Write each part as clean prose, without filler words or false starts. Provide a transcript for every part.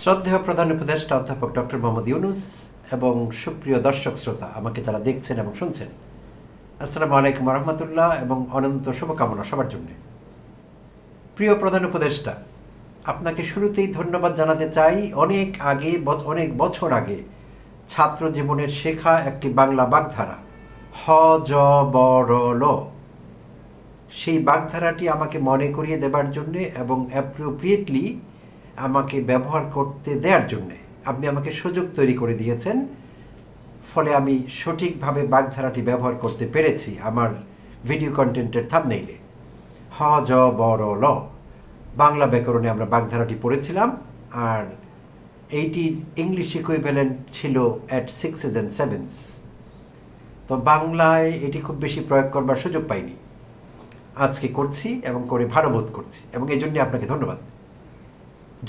শ্রদ্ধেয় প্রধান উপদেষ্টা অধ্যাপক ডক্টর মোহাম্মদ ইউনুস এবং সুপ্রিয় দর্শক শ্রোতা আমাকে যারা দেখছেন এবং শুনছেন, আসসালামু আলাইকুম রহমতুল্লাহ এবং অনন্ত শুভকামনা সবার জন্য। প্রিয় প্রধান উপদেষ্টা, আপনাকে শুরুতেই ধন্যবাদ জানাতে চাই। অনেক বছর আগে ছাত্র জীবনের শেখা একটি বাংলা বাগধারা হ জ ব র ল, সেই বাগধারাটি আমাকে মনে করিয়ে দেবার জন্যে এবং অ্যাপ্রোপ্রিয়েটলি আমাকে ব্যবহার করতে দেওয়ার জন্যে আপনি আমাকে সুযোগ তৈরি করে দিয়েছেন। ফলে আমি সঠিকভাবে বাগধারাটি ব্যবহার করতে পেরেছি আমার ভিডিও কন্টেন্টের থাম্বনেইলে। হ জ ব র ল বাংলা ব্যাকরণে আমরা বাগধারাটি পড়েছিলাম, আর এইটি ইংলিশ ইকুইভ্যালেন্ট ছিল অ্যাট 6s and 7s। তো বাংলায় এটি খুব বেশি প্রয়োগ করবার সুযোগ পাইনি, আজকে করছি এবং করে ভালো বোধ করছি এবং এই জন্যে আপনাকে ধন্যবাদ।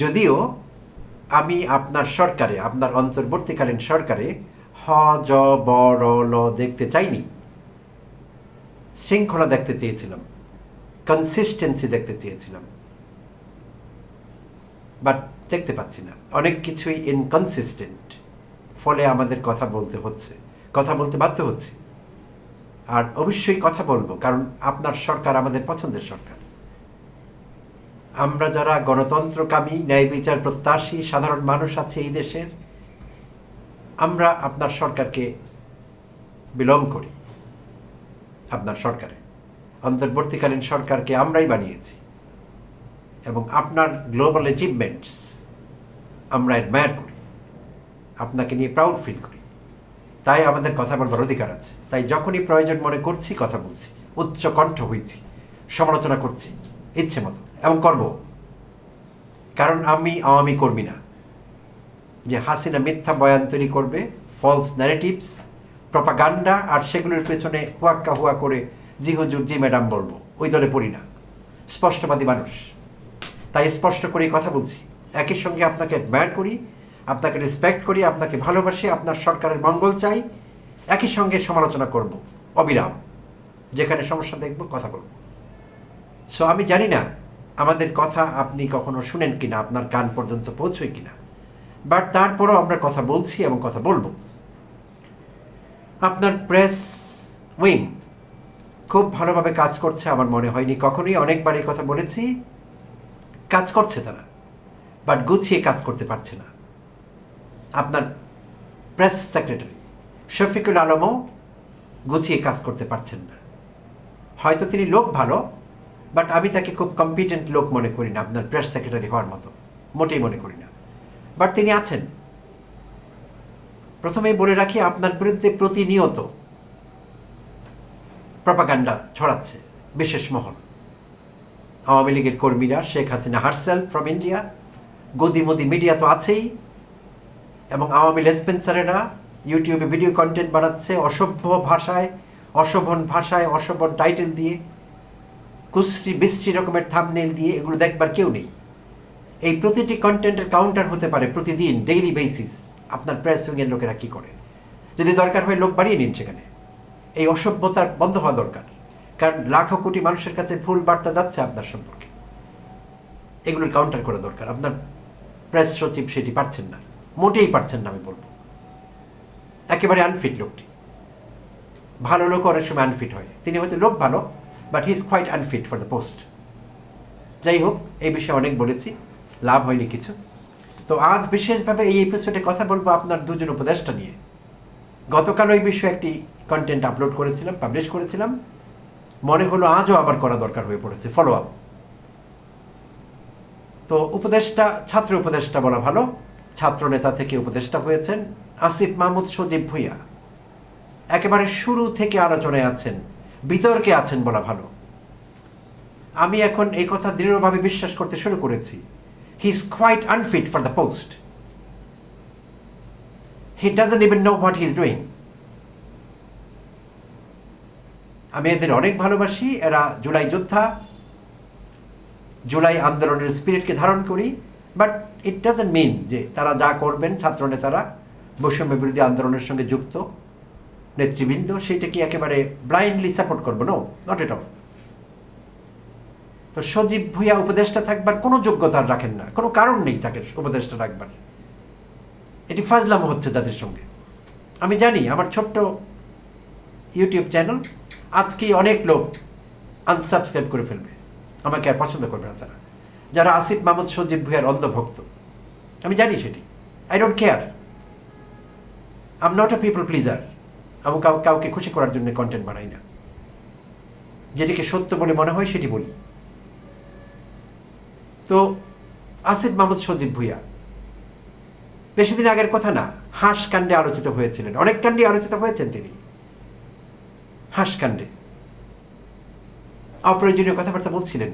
যদিও আমি আপনার সরকারে, আপনার অন্তর্বর্তীকালীন সরকারে হ জ ব র ল দেখতে চাইনি, শৃঙ্খলা দেখতে চেয়েছিলাম, কনসিস্টেন্সি দেখতে চেয়েছিলাম, বাট দেখতে পাচ্ছি না। অনেক কিছুই ইনকনসিস্টেন্ট, ফলে আমাদের কথা বলতে হচ্ছে, কথা বলতে বাধ্য হচ্ছে। আর অবশ্যই কথা বলবো, কারণ আপনার সরকার আমাদের পছন্দের সরকার। আমরা যারা গণতন্ত্রকামী, ন্যায় বিচার প্রত্যাশী সাধারণ মানুষ আছে এই দেশের, আমরা আপনার সরকারকে বিলং করি। আপনার সরকারে অন্তর্বর্তীকালীন সরকারকে আমরাই বানিয়েছি এবং আপনার গ্লোবাল অ্যাচিভমেন্টস আমরা অ্যাডমায়ার করি, আপনাকে নিয়ে প্রাউড ফিল করি। তাই আমাদের কথা বলবার অধিকার আছে। তাই যখনই প্রয়োজন মনে করছি কথা বলছি, উচ্চ কণ্ঠ হয়েছি, সমালোচনা করছি ইচ্ছে মতো এবং করব। কারণ আমি আওয়ামী কর্মী না যে হাসিনা মিথ্যা বয়ান তৈরি করবে, ফলস ন্যারেটিভস, প্রপাগান্ডা, আর সেগুলোর পেছনে হুয়াক্কা হুয়া করে জি হুজুর জি ম্যাডাম বলবো। ওই দলে পড়ি না, স্পষ্টবাদী মানুষ। তাই স্পষ্ট করে কথা বলছি। একই সঙ্গে আপনাকে অ্যাডমায়ার করি, আপনাকে রেসপেক্ট করি, আপনাকে ভালোবাসি, আপনার সরকারের মঙ্গল চাই। একই সঙ্গে সমালোচনা করব অবিরাম, যেখানে সমস্যা দেখব কথা বলব। সো আমি জানি না আমাদের কথা আপনি কখনো শুনেন কিনা, আপনার কান পর্যন্ত পৌঁছয় কিনা, বাট তারপরও আমরা কথা বলছি এবং কথা বলবো। আপনার প্রেস উইং খুব ভালোভাবে কাজ করছে আমার মনে হয়নি কখনোই। অনেকবার এই কথা বলেছি, কাজ করছে তারা, বাট গুছিয়ে কাজ করতে পারছে না। আপনার প্রেস সেক্রেটারি শফিকুল আলমও গুছিয়ে কাজ করতে পারছেন না। হয়তো তিনি লোক ভালো, বাট আমি তাকে খুব কম্পিটেন্ট লোক মনে করি না আপনার প্রেস সেক্রেটারি হওয়ার মতো, মোটেই মনে করি না। বাট তিনি আছেন। প্রথমেই বলে রাখি, আপনার বিরুদ্ধে প্রতিনিয়ত প্রপাগান্ডা ছড়াচ্ছে বিশেষ মহল। আওয়ামী লীগের কর্মীরা, Sheikh Hasina herself from India, গদিমদি মিডিয়া তো আছেই, এবং আওয়ামী লেসপেন্সারেরা ইউটিউবে ভিডিও কন্টেন্ট বানাচ্ছে অসভ্য ভাষায়, অশোভন ভাষায়, অশোভন টাইটেল দিয়ে, কুশ্রী বিশ্রী রকমের থাম্বনেইল দিয়ে। এগুলো দেখবার কেউ নেই। এই প্রতিটি কন্টেন্টের কাউন্টার হতে পারে প্রতিদিন, ডেইলি বেসিস। আপনার প্রেস উইংয়ের লোকেরা কী করে? যদি দরকার হয় লোক বাড়িয়ে নিন সেখানে। এই অসভ্যতার বন্ধ হওয়া দরকার, কারণ লাখো কোটি মানুষের কাছে ভুল বার্তা যাচ্ছে আপনার সম্পর্কে। এগুলোর কাউন্টার করা দরকার। আপনার প্রেস সচিব সেটি পারছেন না, মোটেই পারছেন না। আমি বলবো একেবারে আনফিট লোকটি। ভালো লোক অনেক সময় আনফিট হয়, তিনি হয়তো লোক ভালো, but he is quite unfit for the post. যাই হোক, এই বিষয়ে অনেক বলেছি, লাভ হয়নি কিছু। তো আজ বিশেষভাবে এই এপিসোডে কথা বলবো আপনার দুজন উপদেষ্টা নিয়ে। গতকাল ওই বিষয়ে একটি কন্টেন্ট আপলোড করেছিলাম, পাবলিশ করেছিলাম। মনে হলো আজও আবার করা দরকার হয়ে পড়েছে, ফলো আপ। তো উপদেষ্টা, ছাত্র উপদেষ্টা বলা ভালো, ছাত্র নেতা থেকে উপদেষ্টা হয়েছেন আসিফ মাহমুদ সজীব ভুঁইয়া। একেবারে শুরু থেকে আলোচনায় আছেন, বিতর্কে আছেন বলা ভালো। আমি এখন এই কথা দৃঢ়ভাবে বিশ্বাস করতে শুরু করেছি। He is quite unfit for the post. He doesn't even know what he is doing. আমি এদের অনেক ভালোবাসি। এরা জুলাই যোদ্ধা, জুলাই আন্দোলনের স্পিরিটকে ধারণ করি, বাট ইট ডাজন্ট মিন যে তারা যা করবেন, ছাত্র নেতারা বৈষম্য বিরোধী আন্দোলনের সঙ্গে যুক্ত নেতৃবৃন্দ, সেটা কি একেবারে ব্লাইন্ডলি সাপোর্ট করবো? No, not at all. তো সজীব ভুঁইয়া উপদেষ্টা থাকবার কোনো যোগ্যতা রাখেন না, কোনো কারণ নেই তাকে উপদেষ্টা রাখবার। এটি ফাজলামো হচ্ছে তাদের সঙ্গে। আমি জানি আমার ছোট্ট ইউটিউব চ্যানেল আজকে অনেক লোক আনসাবস্ক্রাইব করে ফেলবে, আমাকে আর পছন্দ করবে না তারা, যারা আসিফ মাহমুদ সজীব ভুঁইয়ার অন্ধভক্ত। আমি জানি সেটি, I don't care, I am not a people pleasure. আমি কাউকে খুশি করার জন্য কন্টেন্ট বানাই না, যেটিকে সত্য বলে মনে হয় সেটি বলি। তো আসিফ মাহমুদ সজীব ভুঁইয়া বেশি দিন আগের কথা না, হাঁস কাণ্ডে আলোচিত হয়েছিলেন, অনেক কাণ্ডে আলোচিত হয়েছেন তিনি। হাঁস কাণ্ডে অপ্রয়োজনীয় কথাবার্তা বলছিলেন,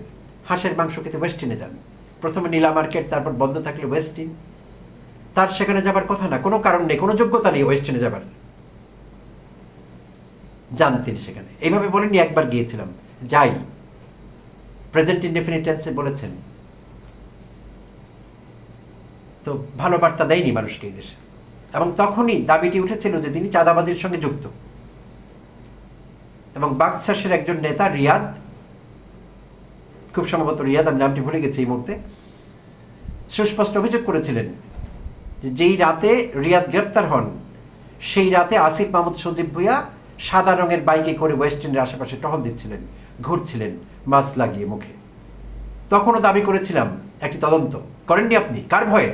হাঁসের মাংস খেতে ওয়েস্টিনে যান, প্রথমে নীলা মার্কেট, তারপর বন্ধ থাকলে ওয়েস্টিন, তার সেখানে যাবার কথা না, কোনো কারণ নেই, কোনো যোগ্যতা নেই ওয়েস্টিনে যাবার, যান তিনি সেখানে। এইভাবে বলেননি একবার গিয়েছিলাম, যাই, প্রেজেন্ট ইনডেফিনিট টেন্সে বলেছেন। তো ভালো বার্তা দেয়নি মানুষকে এই দেশে। এবং তখনই দাবিটি উঠেছিল যে তিনি চাঁদাবাজির সঙ্গে যুক্ত। এবং বাকশাসের একজন নেতা রিয়াদ, খুব সম্ভবত রিয়াদ, আমি নামটি ভুলে গেছি এই মুহূর্তে, সুস্পষ্ট অভিযোগ করেছিলেন যে যেই রাতে রিয়াদ গ্রেপ্তার হন সেই রাতে আসিফ মাহমুদ সজীব ভুঁইয়া সাদা রঙের বাইকে করে ওয়েস্ট ইন্ডিয়ার আশেপাশে টহল দিচ্ছিলেন, ঘুরছিলেন মাস্ক লাগিয়ে মুখে। তখনও দাবি করেছিলাম একটি তদন্ত। করেননি আপনি? কার ভয়ে?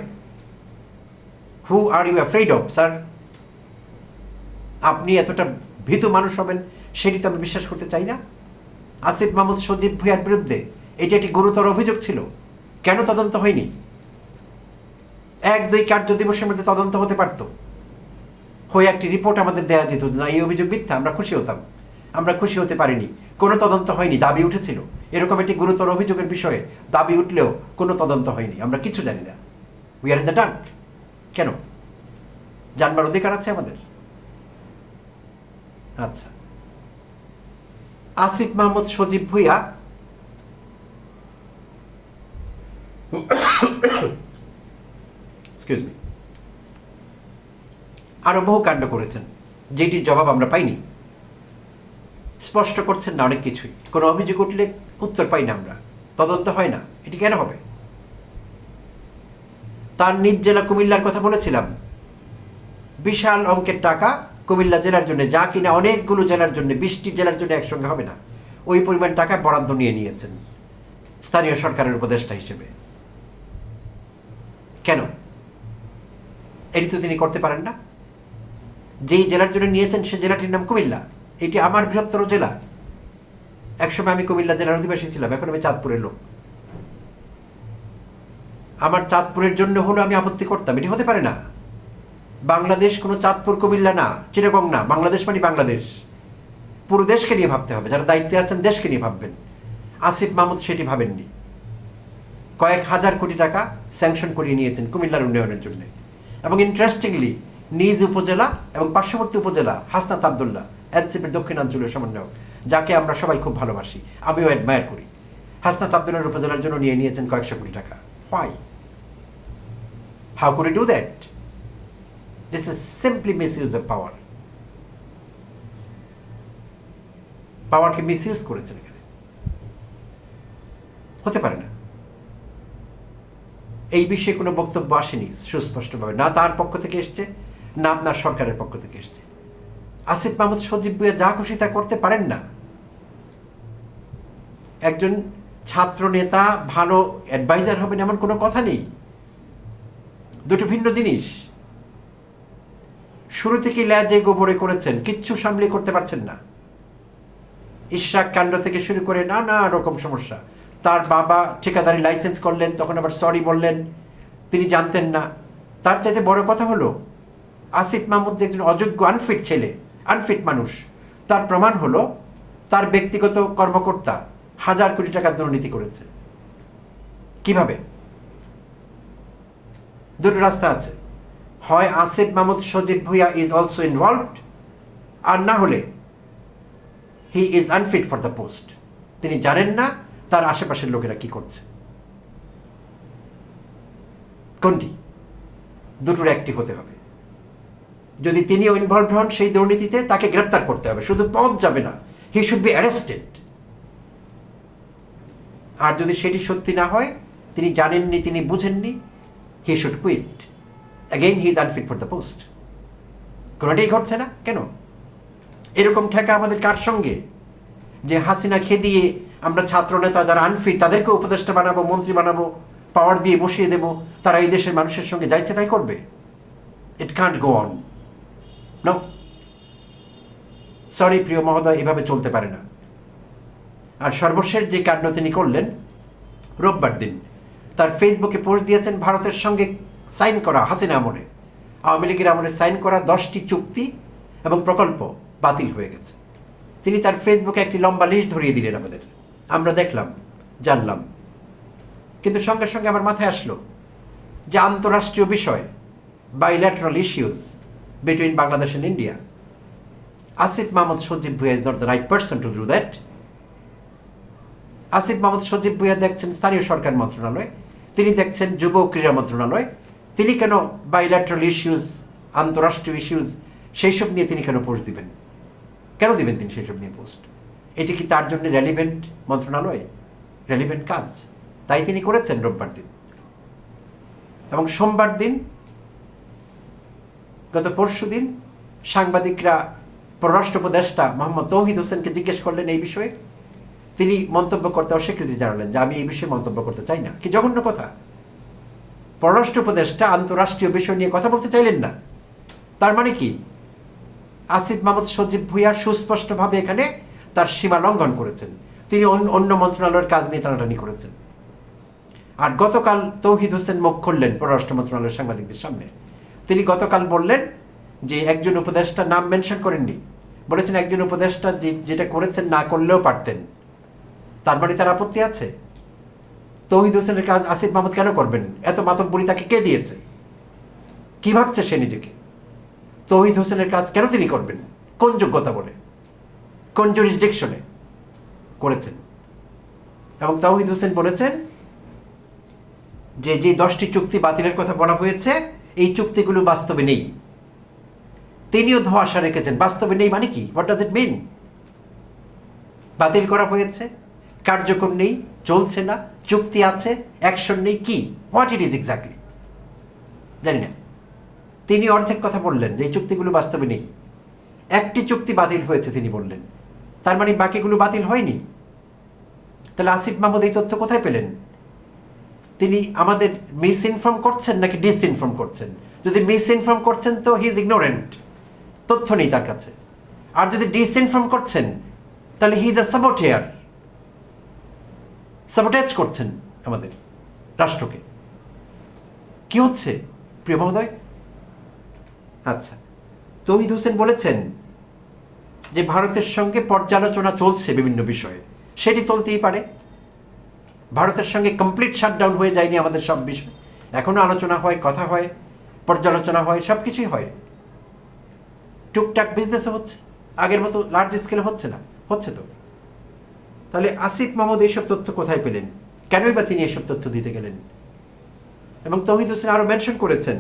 Who are you afraid of, sir? আপনি এতটা ভীতু মানুষ হবেন সেটি তো আমি বিশ্বাস করতে চাই না। আসিফ মাহমুদ সজীব ভুঁইয়ার বিরুদ্ধে এটি একটি গুরুতর অভিযোগ ছিল, কেন তদন্ত হয়নি? 1-2 কার্য দিবসের মধ্যে তদন্ত হতে পারত, হয়ে একটি রিপোর্ট আমাদের দেওয়া যেত, না এই অভিযোগ মিথ্যা, আমরা খুশি হতাম। আমরা খুশি হতে পারিনি, কোনো তদন্ত হয়নি, দাবি উঠেছিল। এরকম একটি গুরুতর অভিযোগের বিষয়ে দাবি উঠলেও কোনো তদন্ত হয়নি, আমরা কিছু জানি না, we are in the dark. কেন? জানবার অধিকার আছে আমাদের। আচ্ছা, আসিফ মাহমুদ সজীব ভুঁইয়া এক্সকিউজ মি, আরো বহু কাণ্ড করেছেন যেটির জবাব আমরা পাইনি। স্পষ্ট করছেন না অনেক কিছুই, কোনো অভিযোগ উঠলে উত্তর পাই না আমরা, তদন্ত হয় না, এটি কেন হবে? তার নিজ জেলা কুমিল্লার কথা বলেছিলাম, বিশাল অঙ্কের টাকা কুমিল্লা জেলার জন্য, যা কিনা অনেকগুলো জেলার জন্য, 20টি জেলার জন্য একসঙ্গে হবে না, ওই পরিমাণ টাকা বরাদ্দ নিয়ে নিয়েছেন স্থানীয় সরকারের উপদেষ্টা হিসেবে। কেন? এটি তো তিনি করতে পারেন না। যেই জেলার জন্য নিয়েছেন সে জেলাটির নাম কুমিল্লা, এটি আমার বৃহত্তর জেলা। একসময় আমি কুমিল্লা জেলার অধিবাসী ছিলাম, এখন আমি চাঁদপুরের লোক। আমার চাঁদপুরের জন্য হলো আমি আপত্তি করতাম, এটি হতে পারে না। বাংলাদেশ কোনো চাঁদপুর কুমিল্লা না, চিটাগং না, বাংলাদেশ মানে বাংলাদেশ। পুরো দেশকে নিয়ে ভাবতে হবে, যারা দায়িত্বে আছেন দেশকে নিয়ে ভাববেন। আসিফ মাহমুদ সেটি ভাবেননি। কয়েক হাজার কোটি টাকা স্যাংশন করিয়ে নিয়েছেন কুমিল্লার উন্নয়নের জন্য। এবং ইন্টারেস্টিংলি নিজ উপজেলা এবং পার্শ্ববর্তী উপজেলা হাসনাত আবদুল্লাহ, এনসিপির দক্ষিণাঞ্চলীয় সমন্বয়ক, যাকে আমরা সবাই খুব ভালোবাসি, আমিও অ্যাডমায়ার করি, হাসনাত আবদুল্লাহর উপজেলার জন্য নিয়ে নিয়েছেন কয়েকশো কোটি টাকা। Why? How could he do that? This is simply misuse of power. পাওয়ারকে মিসইউজ করেছেন এখানে, হতে পারে না। এই বিষয়ে কোনো বক্তব্য আসেনি সুস্পষ্টভাবে, না তার পক্ষ থেকে এসছে, না আপনার সরকারের পক্ষ থেকে এসছে। আসিফ মাহমুদ সজীব ভুঁইয়া যা খুশি তা করতে পারেন না। একজন ছাত্র নেতা ভালো অ্যাডভাইজার হবেন এমন কোনো কথা নেই, দুটো ভিন্ন জিনিস। শুরু থেকে ল্যাজে গোবরে করেছেন, কিচ্ছু সামলে করতে পারছেন না। ইশরাক কাণ্ড থেকে শুরু করে নানা রকম সমস্যা। তার বাবা ঠিকাদারি লাইসেন্স করলেন, তখন আবার সরি বললেন, তিনি জানতেন না। তার চাইতে বড় কথা হলো আসিফ মাহমুদ একজন অযোগ্য আনফিট ছেলে, আনফিট মানুষ। তার প্রমাণ হলো তার ব্যক্তিগত কর্মকর্তা হাজার কোটি টাকা দুর্নীতি করেছে। কিভাবে? দুটো রাস্তা আছে, হয় আসিফ মাহমুদ সজীব ভুঁইয়া ইজ অলসো ইনভলভড, আর না হলে হি is unfit for the post. তিনি জানেন না তার আশেপাশের লোকেরা কি করছে। কোনটি? দুটোর একটি হতে হবে। যদি তিনিও ইনভলভড হন সেই দুর্নীতিতে, তাকে গ্রেপ্তার করতে হবে, শুধু পথ যাবে না, হি শুড বি অ্যারেস্টেড। আর যদি সেটি সত্যি না হয়, তিনি জানেননি, তিনি বুঝেননি, he should quit. Again he is unfit for the post. কোনোটাই ঘটছে না কেন? এরকম ঠেকা আমাদের কার সঙ্গে? যে হাসিনা খেদিয়ে আমরা ছাত্রনেতা যারা আনফিট তাদেরকে উপদেষ্টা বানাবো, মন্ত্রী বানাবো, পাওয়ার দিয়ে বসিয়ে দেব, তারা এই দেশের মানুষের সঙ্গে যাইছে তাই করবে? It can't go on. No, sorry প্রিয় মহোদয়, এভাবে চলতে পারে না। আর সর্বশেষ যে কাণ্ড তিনি করলেন, রোববার দিন তার ফেসবুকে পোস্ট দিয়েছেন ভারতের সঙ্গে সাইন করা, হাসিনা আমলে, আওয়ামী লীগের আমলে সাইন করা 10টি চুক্তি এবং প্রকল্প বাতিল হয়ে গেছে। তিনি তার ফেসবুকে একটি লম্বা লিস্ট ধরিয়ে দিলেন আমাদের, আমরা দেখলাম, জানলাম। কিন্তু সঙ্গে সঙ্গে আমার মাথায় আসলো যে আন্তরাষ্ট্রীয় বিষয়, bilateral issues between Bangladesh and India, Asif Mahmood Shojib Bhuiya is not the right person to do that. Asif Mahmud সজীব ভুঁইয়া দেখছেন স্থানীয় সরকার মন্ত্রণালয়, তিনি দেখছেন যুব ক্রীড়া মন্ত্রণালয়। তিনি কেন বাইল্যাটারাল ইস্যুজ, আন্তরাষ্ট্রীয় ইস্যুজ, সেই সব নিয়ে তিনি কেন পোস্ট দিবেন? কেন দিবেন তিনি সেই সব নিয়ে পোস্ট? এটি কি তার জন্য রেলিভেন্ট মন্ত্রণালয়, রেলিভেন্ট কাজ? তাই তিনি করেছেন রোববার দিন। এবং সোমবার দিন, গত পরশু দিন, সাংবাদিকরা পররাষ্ট্র উপদেষ্টা মোহাম্মদ তৌহিদ হোসেনকে জিজ্ঞেস করলেন এই বিষয়ে। তিনি মন্তব্য করতে অস্বীকৃতি জানালেন যে আমি এই বিষয়ে মন্তব্য করতে চাই না। কি জঘন্য কথা! পররাষ্ট্র উপদেষ্টা আন্তরাষ্ট্রীয় বিষয় নিয়ে কথা বলতে চাইলেন না। তার মানে কি? আসিফ মাহমুদ সজীব ভুঁইয়া সুস্পষ্টভাবে এখানে তার সীমা লঙ্ঘন করেছেন। তিনি অন্য মন্ত্রণালয়ের কাজ নিয়ে টানাটানি করেছেন। আর গতকাল তৌহিদ হোসেন মুখ খুললেন পররাষ্ট্র মন্ত্রণালয়ের সাংবাদিকদের সামনে। তিনি গতকাল বললেন যে একজন উপদেষ্টা, নাম মেনশন করেননি, বলেছেন একজন উপদেষ্টা যেটা করেছেন না করলেও পারতেন। তার মানে তার আপত্তি আছে? তৌহিদ হোসেনের কাজ আসিফ মাহমুদ কেন করবেন? এত মাতব্বরি তাকে কে দিয়েছে? কি ভাবছে সে নিজেকে? তৌহিদ হোসেনের কাজ কেন তিনি করবেন? কোন যোগ্যতা বলে, কোন জুরিসডিকশনে করেছেন? এবং তৌহিদ হোসেন বলেছেন যে 10টি চুক্তি বাতিলের কথা বলা হয়েছে, এই চুক্তিগুলো বাস্তবে নেই। তিনিও ধোঁয়াশা রেখেছেন বাস্তবে নেই মানে কি? হোয়াট ডাজ ইট মিন? বাতিল করা হয়েছে, কার্যকর নেই, চলছে না, চুক্তি আছে, অ্যাকশন নেই, কি? হোয়াট ইট ইজ এক্স্যাক্টলি জানি না। তিনি অর্ধেক কথা বললেন যে এই চুক্তিগুলো বাস্তবে নেই। একটি চুক্তি বাতিল হয়েছে তিনি বললেন, তার মানে বাকিগুলো বাতিল হয়নি। তাহলে আসিফ মাহমুদ এই তথ্য কোথায় পেলেন? তিনি আমাদের মিস ইনফর্ম করছেন নাকি ডিসইনফর্ম করছেন? যদি মিস ইনফর্ম করছেন তো হি ইজ ইগনোরেন্ট, তথ্য নেই তার কাছে। আর যদি ডিসইনফর্ম করছেন তাহলে হি ইজ আ সাবোটেয়ার, সাবোটেজ করছেন আমাদের রাষ্ট্রকে। কি হচ্ছে প্রিয় মহোদয়? আচ্ছা, তৌহিদ হোসেন বলেছেন যে ভারতের সঙ্গে পর্যালোচনা চলছে বিভিন্ন বিষয়ে, সেটি চলতেই পারে। ভারতের সঙ্গে কমপ্লিট শাটডাউন হয়ে যায়নি আমাদের সব বিষয়, এখনো আলোচনা হয়, কথা হয়, পর্যালোচনা হয়, সব কিছুই হয়। টুকটাক বিজনেসও হচ্ছে, আগের মতো লার্জ স্কেলে হচ্ছে না, হচ্ছে তো। তাহলে আসিফ মাহমুদ এইসব তথ্য কোথায় পেলেন? কেনই বা তিনি এসব তথ্য দিতে গেলেন? এবং তৌহিদ হোসেন আরও মেনশন করেছেন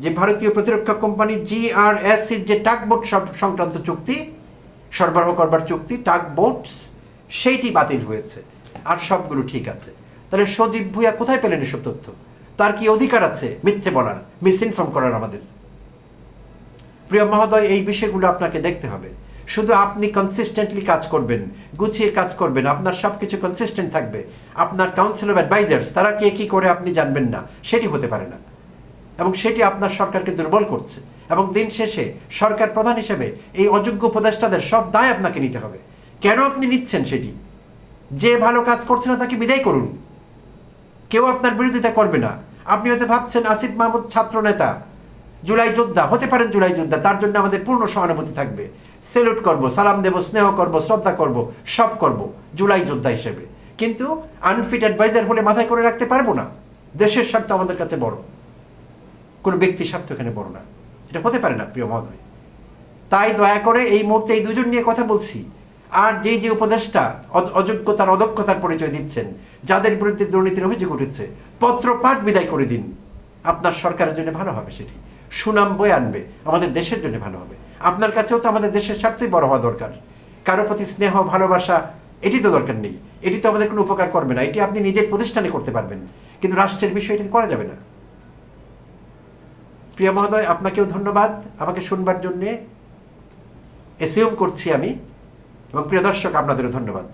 যে ভারতীয় প্রতিরক্ষা কোম্পানি GRSCর যে টাগবোট সংক্রান্ত চুক্তি, সরবরাহ করবার চুক্তি, টাগবোটস, সেইটি বাতিল হয়েছে, আর সবগুলো ঠিক আছে। তাহলে সজীব ভুঁইয়া কোথায় পেলেন এসব তথ্য? তার কি অধিকার আছে মিথ্যে বলার, মিস ইনফর্ম করার আমাদের? প্রিয় মহোদয়, এই বিষয়গুলো আপনাকে দেখতে হবে। শুধু আপনি কনসিস্টেন্টলি কাজ করবেন, গুছিয়ে কাজ করবেন, আপনার সব কিছু কনসিস্টেন্ট থাকবে, আপনার কাউন্সিল অফ অ্যাডভাইজার্স তারা কে কী করে আপনি জানবেন না, সেটি হতে পারে না। এবং সেটি আপনার সরকারকে দুর্বল করছে। এবং দিন শেষে সরকার প্রধান হিসেবে এই অযোগ্য উপদেষ্টাদের সব দায় আপনাকে নিতে হবে। কেন আপনি নিচ্ছেন সেটি? যে ভালো কাজ করছে না তাকে বিদায় করুন, কেউ আপনার বিরোধিতা করবে না। আপনি হয়তো ভাবছেন আসিফ মাহমুদ ছাত্র নেতা, জুলাই যোদ্ধা, হতে পারেন জুলাই যোদ্ধা, তার জন্য আমাদের পূর্ণ সহানুভূতি থাকবে, সেলুট করব, সালাম দেব, স্নেহ করব, শ্রদ্ধা করব, সব করব জুলাই যোদ্ধা হিসেবে। কিন্তু আনফিট অ্যাডভাইজার হলে মাথায় করে রাখতে পারবো না। দেশের স্বার্থ আমাদের কাছে বড়, কোনো ব্যক্তি স্বার্থ এখানে বড় না, এটা হতে পারে না প্রিয় মহোদয়। তাই দয়া করে এই মুহূর্তে এই দুজন নিয়ে কথা বলছি। আর যে উপদেষ্টা অযোগ্যতার, অদক্ষতার পরিচয় দিচ্ছেন, যাদের বিরুদ্ধে দুর্নীতির অভিযোগ উঠেছে, পত্র পাঠ বিদায় করে দিন। আপনার সরকারের জন্য ভালো হবে, সেটি সুনাম বয়ে আনবে, আমাদের দেশের জন্য ভালো হবে। আপনার কাছেও তো আমাদের দেশের স্বার্থই বড় হওয়া দরকার। কারো প্রতি স্নেহ, ভালোবাসা, এটি তো দরকার নেই। এটি তো আমাদের কোনো উপকার করবে না, এটি আপনি নিজের প্রতিষ্ঠানে করতে পারবেন, কিন্তু রাষ্ট্রের বিষয়ে এটি করা যাবে না। প্রিয় মহোদয়, আপনাকেও ধন্যবাদ আমাকে শুনবার জন্যে, এসিউম করছি আমি, এবং প্রিয় দর্শক আপনাদেরও ধন্যবাদ।